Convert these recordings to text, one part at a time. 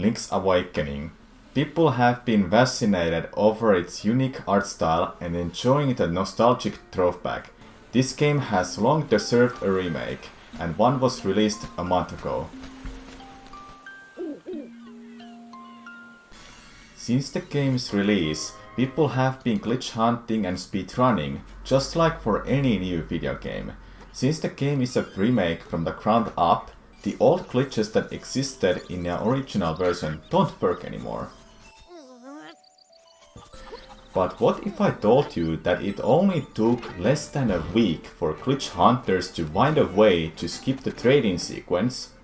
Link's Awakening. People have been fascinated over its unique art style and enjoying the nostalgic throwback. This game has long deserved a remake, and one was released a month ago. Since the game's release, people have been glitch hunting and speedrunning, just like for any new video game. Since the game is a remake from the ground up, the old glitches that existed in the original version don't work anymore. But what if I told you that it only took less than a week for glitch hunters to find a way to skip the trading sequence,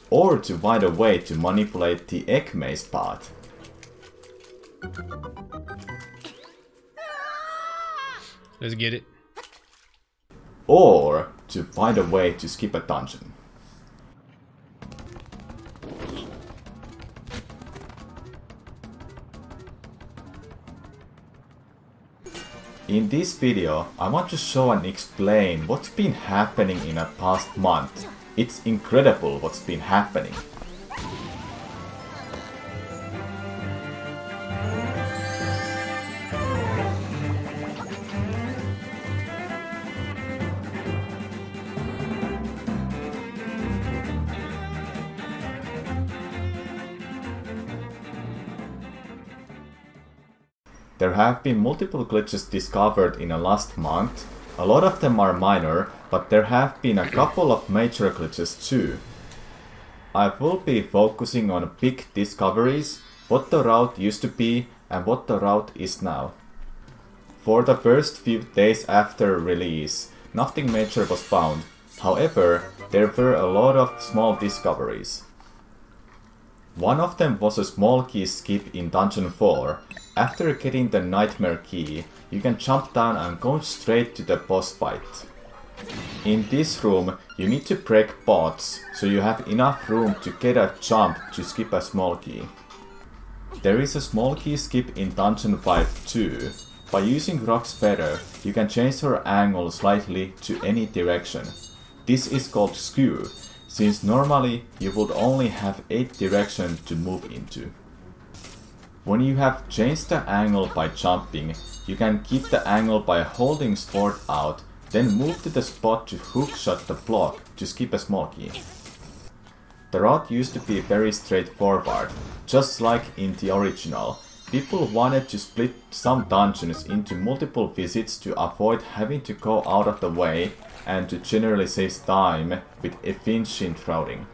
or to find a way to manipulate the egg maze path? Let's get it. Or to find a way to skip a dungeon. In this video, I want to show and explain what's been happening in the past month. It's incredible what's been happening. There have been multiple glitches discovered in the last month. A lot of them are minor, but there have been a couple of major glitches too. I will be focusing on big discoveries, what the route used to be and what the route is now. For the first few days after release, nothing major was found. However, there were a lot of small discoveries. One of them was a small key skip in Dungeon 4. After getting the Nightmare key, you can jump down and go straight to the boss fight. In this room, you need to break pots, so you have enough room to get a jump to skip a small key. There is a small key skip in Dungeon 5 too. By using Rock's Feather, you can change her angle slightly to any direction. This is called skew, since normally you would only have 8 directions to move into. When you have changed the angle by jumping, you can keep the angle by holding sword out, then move to the spot to hookshot the block to skip a small key. The route used to be very straightforward, just like in the original. People wanted to split some dungeons into multiple visits to avoid having to go out of the way and to generally save time with efficient routing.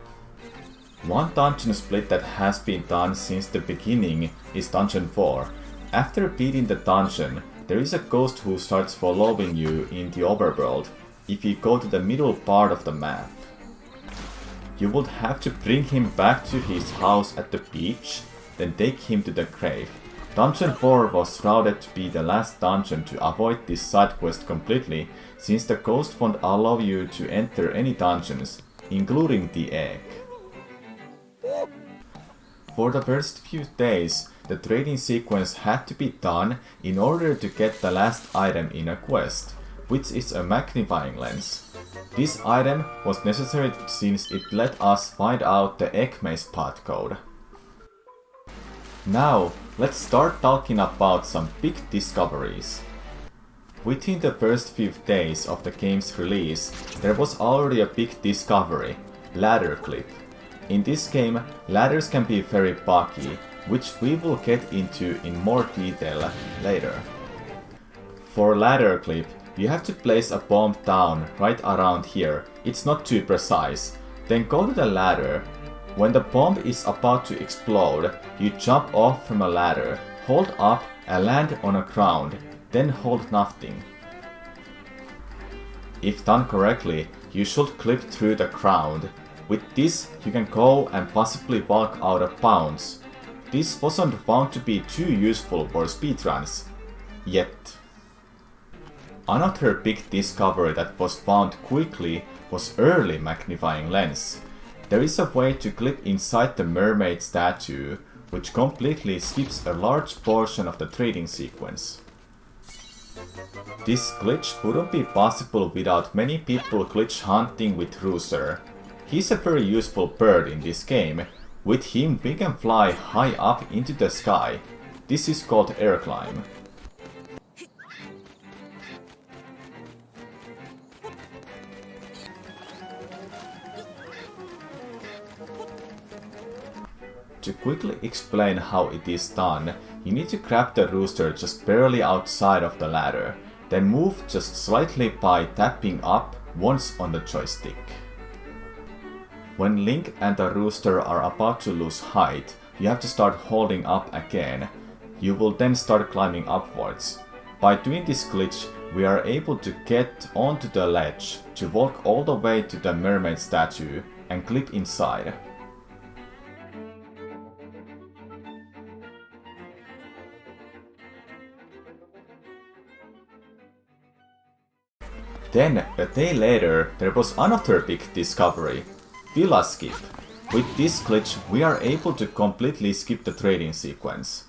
One dungeon split that has been done since the beginning is Dungeon 4. After beating the dungeon, there is a ghost who starts following you in the overworld if you go to the middle part of the map. You would have to bring him back to his house at the beach, then take him to the grave. Dungeon 4 was routed to be the last dungeon to avoid this side quest completely, since the ghost won't allow you to enter any dungeons, including the egg. For the first few days, the trading sequence had to be done in order to get the last item in a quest, which is a magnifying lens. This item was necessary since it let us find out the egg maze path code. Now, let's start talking about some big discoveries. Within the first few days of the game's release, there was already a big discovery: ladder clip. In this game, ladders can be very buggy, which we will get into in more detail later. For ladder clip, you have to place a bomb down right around here. It's not too precise. Then go to the ladder. When the bomb is about to explode, you jump off from a ladder, hold up and land on the ground, then hold nothing. If done correctly, you should clip through the ground. With this, you can go and possibly walk out of bounds. This wasn't found to be too useful for speedruns yet. Another big discovery that was found quickly was early magnifying lens. There is a way to clip inside the mermaid statue, which completely skips a large portion of the trading sequence. This glitch wouldn't be possible without many people glitch hunting with Rooster. He's a very useful bird in this game, With him we can fly high up into the sky. This is called air climb. To quickly explain how it is done, you need to grab the rooster just barely outside of the ladder, then move just slightly by tapping up once on the joystick. When Link and the rooster are about to lose height, you have to start holding up again. You will then start climbing upwards. By doing this glitch, we are able to get onto the ledge, to walk all the way to the mermaid statue and clip inside. Then, a day later, there was another big discovery. Villa skip. With this glitch, we are able to completely skip the trading sequence.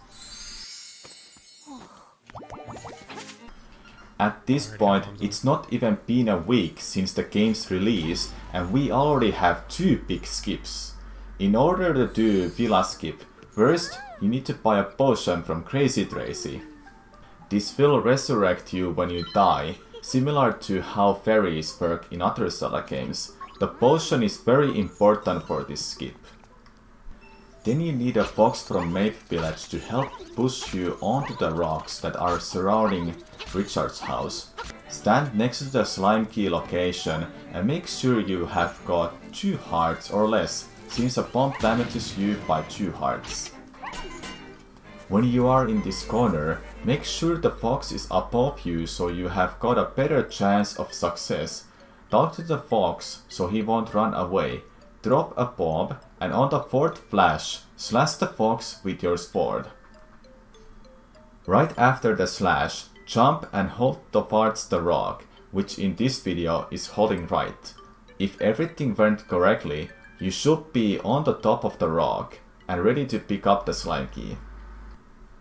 At this point, it's not even been a week since the game's release, and we already have 2 big skips. In order to do Villa skip, first you need to buy a potion from Crazy Tracy. This will resurrect you when you die, similar to how fairies work in other Zelda games. The potion is very important for this skip. Then you need a fox from Mape Village to help push you onto the rocks that are surrounding Richard's house. Stand next to the slime key location and make sure you have got 2 hearts or less, since a bomb damages you by 2 hearts. When you are in this corner, make sure the fox is above you so you have got a better chance of success. Talk to the fox so he won't run away. Drop a bomb and on the 4th flash, slash the fox with your sword. Right after the slash, jump and hold towards the rock, which in this video is holding right. If everything went correctly, you should be on the top of the rock and ready to pick up the slime key.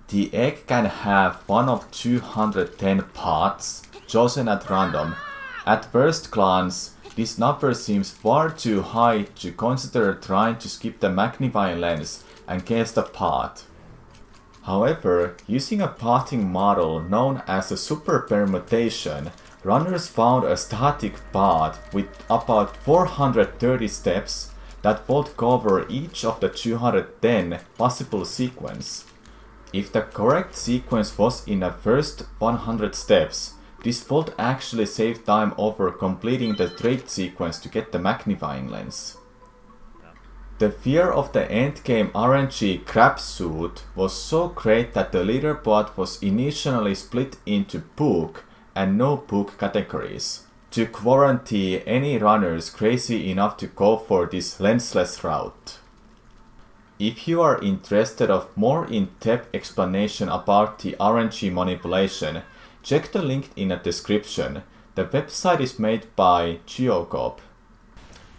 The egg can have one of 210 paths, chosen at random. At first glance, this number seems far too high to consider trying to skip the magnifying lens and guess the path. However, using a pathing model known as a super permutation, runners found a static path with about 430 steps that would cover each of the 210 possible sequences. If the correct sequence was in the first 100 steps, this would actually save time over completing the trade sequence to get the magnifying lens. The fear of the endgame RNG crab suit was so great that the leaderboard was initially split into book and no book categories, to guarantee any runners crazy enough to go for this lensless route. If you are interested of more in-depth explanation about the RNG manipulation, check the link in the description. The website is made by GeoCop.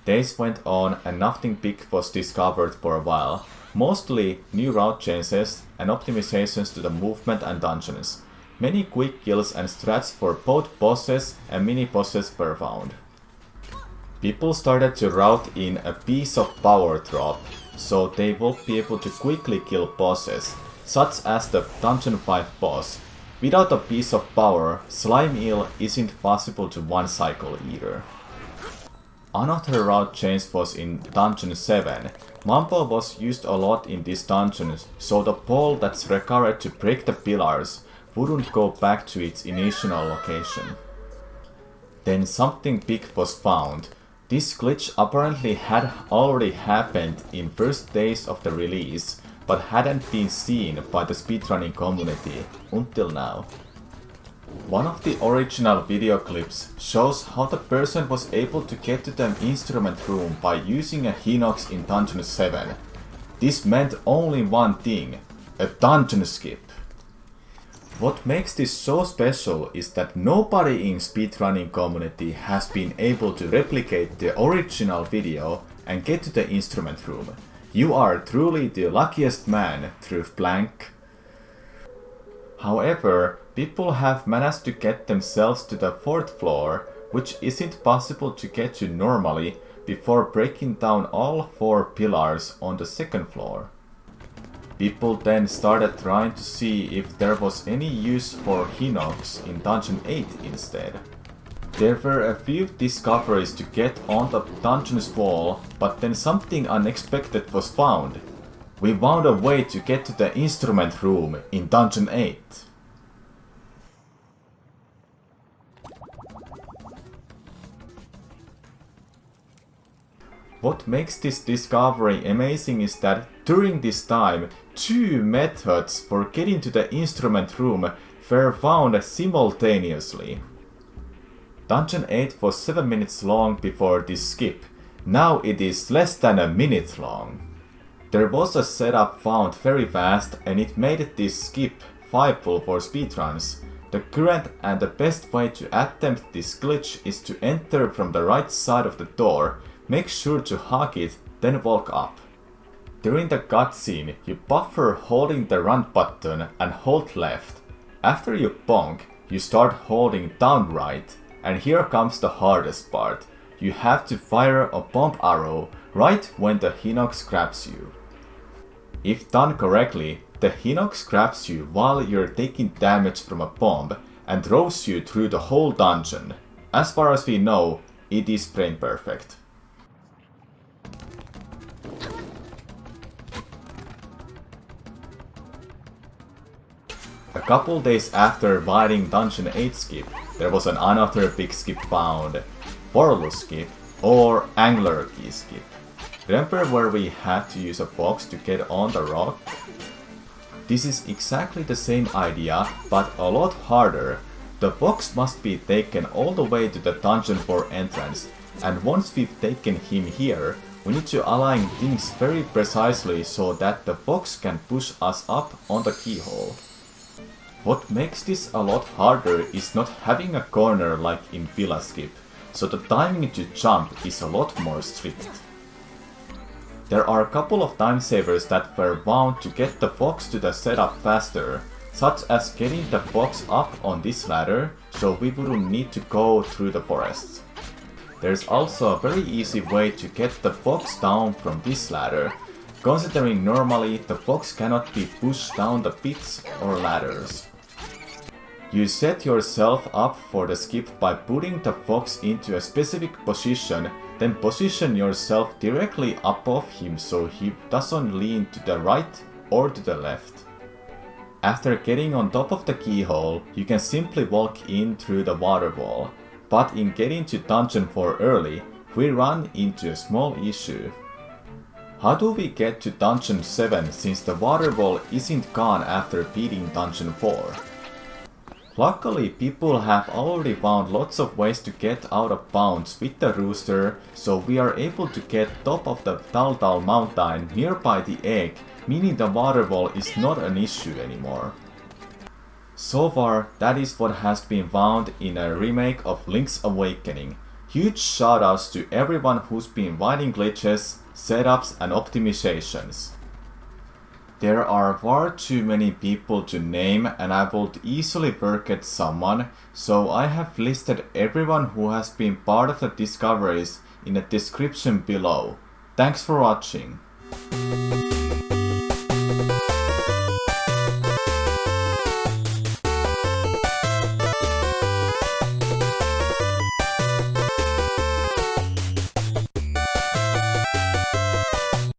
Days went on and nothing big was discovered for a while, mostly new route changes and optimizations to the movement and dungeons. Many quick kills and strats for both bosses and mini-bosses were found. People started to route in a piece of power drop, so they will be able to quickly kill bosses, such as the Dungeon 5 boss. Without a piece of power, Slime Eel isn't possible to one cycle either. Another route change was in Dungeon 7. Mambo was used a lot in this dungeon, so the pole that's required to break the pillars wouldn't go back to its initial location. Then something big was found. This glitch apparently had already happened in first days of the release, but hadn't been seen by the speedrunning community until now. One of the original video clips shows how the person was able to get to the instrument room by using a Hinox in Dungeon 7. This meant only one thing: a dungeon skip. What makes this so special is that nobody in speedrunning community has been able to replicate the original video and get to the instrument room. You are truly the luckiest man, drewblank. However, people have managed to get themselves to the 4th floor, which isn't possible to get to normally before breaking down all 4 pillars on the second floor. People then started trying to see if there was any use for Hinox in Dungeon 8 instead. There were a few discoveries to get on the dungeon's wall, but then something unexpected was found. We found a way to get to the instrument room in Dungeon 8. What makes this discovery amazing is that during this time, 2 methods for getting to the instrument room were found simultaneously. Dungeon 8 was 7 minutes long before this skip. Now it is less than a minute long. There was a setup found very fast and it made this skip viable for speedruns. The current and the best way to attempt this glitch is to enter from the right side of the door, make sure to hug it, then walk up. During the cutscene, you buffer holding the run button and hold left. After you bonk, you start holding down right, and here comes the hardest part. You have to fire a bomb arrow right when the Hinox grabs you. If done correctly, the Hinox grabs you while you're taking damage from a bomb and throws you through the whole dungeon. As far as we know, it is frame perfect. A couple days after fighting Dungeon 8 skip, there was another big skip found. Forlus skip, or Angler Key skip. Remember where we had to use a fox to get on the rock? This is exactly the same idea, but a lot harder. The fox must be taken all the way to the dungeon 4 entrance, and once we've taken him here, we need to align things very precisely so that the fox can push us up on the keyhole. What makes this a lot harder is not having a corner like in Villa skip, so the timing to jump is a lot more strict. There are a couple of time savers that were found to get the fox to the setup faster, such as getting the fox up on this ladder, so we wouldn't need to go through the forest. There's also a very easy way to get the fox down from this ladder, considering normally the fox cannot be pushed down the pits or ladders. You set yourself up for the skip by putting the fox into a specific position, then position yourself directly above him so he doesn't lean to the right or to the left. After getting on top of the keyhole, you can simply walk in through the water wall, but in getting to Dungeon 4 early, we run into a small issue. How do we get to Dungeon 7 since the water wall isn't gone after beating Dungeon 4? Luckily, people have already found lots of ways to get out of bounds with the rooster, so we are able to get top of the Touval mountain nearby the egg, meaning the water wall is not an issue anymore. So far, that is what has been found in a remake of Link's Awakening. Huge shoutouts to everyone who's been finding glitches, setups and optimizations. There are far too many people to name and I would easily forget someone, so I have listed everyone who has been part of the discoveries in the description below. Thanks for watching.